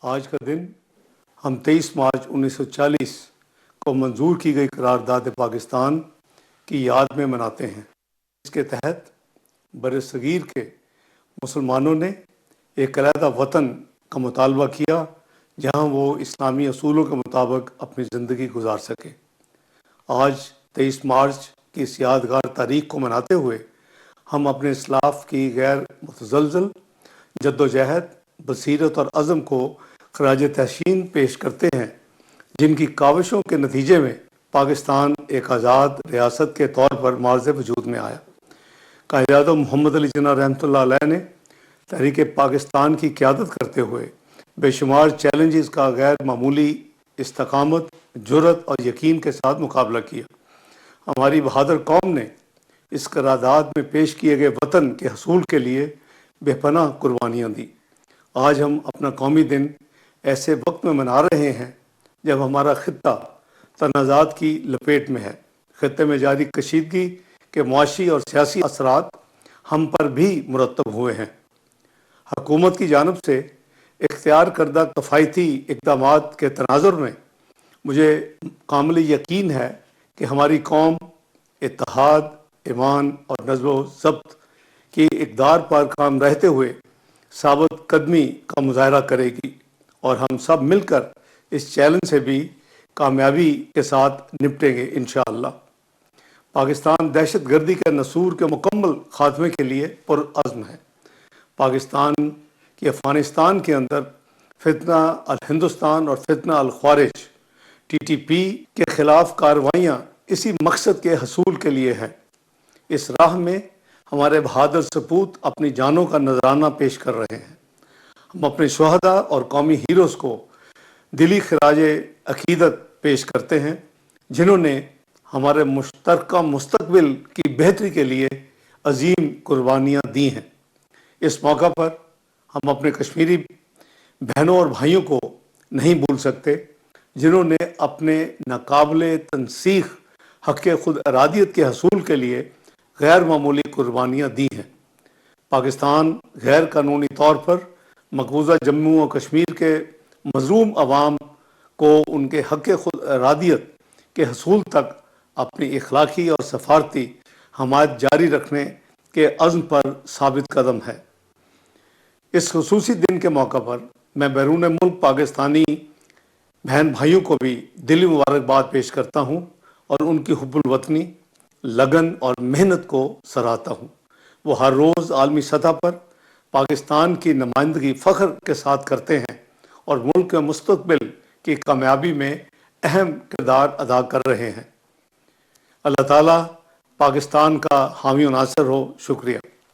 آج کا دن ہم 23 مارچ 1940 کو منظور کی گئی قرارداد پاکستان کی یاد میں مناتے ہیں۔ اس کے تحت بر صغیر کے مسلمانوں نے ایک علیحدہ وطن کا مطالبہ کیا جہاں وہ اسلامی اصولوں کے مطابق اپنی زندگی گزار سکے۔ آج 23 مارچ کی اس یادگار تاریخ کو مناتے ہوئے ہم اپنے اسلاف کی غیر متزلزل جدوجہد، بصیرت اور عزم کو خراج تحسین پیش کرتے ہیں، جن کی کاوشوں کے نتیجے میں پاکستان ایک آزاد ریاست کے طور پر معرض وجود میں آیا۔ قائد اعظم محمد علی جناح رحمۃ اللہ علیہ نے تحریک پاکستان کی قیادت کرتے ہوئے بے شمار چیلنجز کا غیر معمولی استقامت، جرأت اور یقین کے ساتھ مقابلہ کیا۔ ہماری بہادر قوم نے اس قرارداد میں پیش کیے گئے وطن کے حصول کے لیے بے پناہ قربانیاں دیں۔ آج ہم اپنا قومی دن ایسے وقت میں منا رہے ہیں جب ہمارا خطہ تنازعات کی لپیٹ میں ہے۔ خطے میں جاری کشیدگی کے معاشی اور سیاسی اثرات ہم پر بھی مرتب ہوئے ہیں۔ حکومت کی جانب سے اختیار کردہ کفایتی اقدامات کے تناظر میں مجھے کامل یقین ہے کہ ہماری قوم اتحاد، ایمان اور نظم و ضبط کی اقدار پر کام رہتے ہوئے ثابت قدمی کا مظاہرہ کرے گی، اور ہم سب مل کر اس چیلنج سے بھی کامیابی کے ساتھ نپٹیں گے انشاءاللہ۔ پاکستان دہشت گردی کے نسور کے مکمل خاتمے کے لیے پرعزم ہے۔ پاکستان کی افغانستان کے اندر فتنہ الہندوستان اور فتنہ الخوارج TTP کے خلاف کارروائیاں اسی مقصد کے حصول کے لیے ہیں۔ اس راہ میں ہمارے بہادر سپوت اپنی جانوں کا نذرانہ پیش کر رہے ہیں۔ ہم اپنے شہداء اور قومی ہیروز کو دلی خراج عقیدت پیش کرتے ہیں، جنہوں نے ہمارے مشترکہ مستقبل کی بہتری کے لیے عظیم قربانیاں دی ہیں۔ اس موقع پر ہم اپنے کشمیری بہنوں اور بھائیوں کو نہیں بھول سکتے، جنہوں نے اپنے ناقابل تنسیخ حق خود ارادیت کے حصول کے لیے غیر معمولی قربانیاں دی ہیں۔ پاکستان غیر قانونی طور پر مقبوضہ جموں و کشمیر کے مظلوم عوام کو ان کے حق خود ارادیت کے حصول تک اپنی اخلاقی اور سفارتی حمایت جاری رکھنے کے عزم پر ثابت قدم ہے۔ اس خصوصی دن کے موقع پر میں بیرون ملک پاکستانی بہن بھائیوں کو بھی دلی مبارکباد پیش کرتا ہوں اور ان کی حب الوطنی، لگن اور محنت کو سراہتا ہوں۔ وہ ہر روز عالمی سطح پر پاکستان کی نمائندگی فخر کے ساتھ کرتے ہیں اور ملک کے مستقبل کی کامیابی میں اہم کردار ادا کر رہے ہیں۔ اللہ تعالیٰ پاکستان کا حامی و ناصر ہو۔ شکریہ۔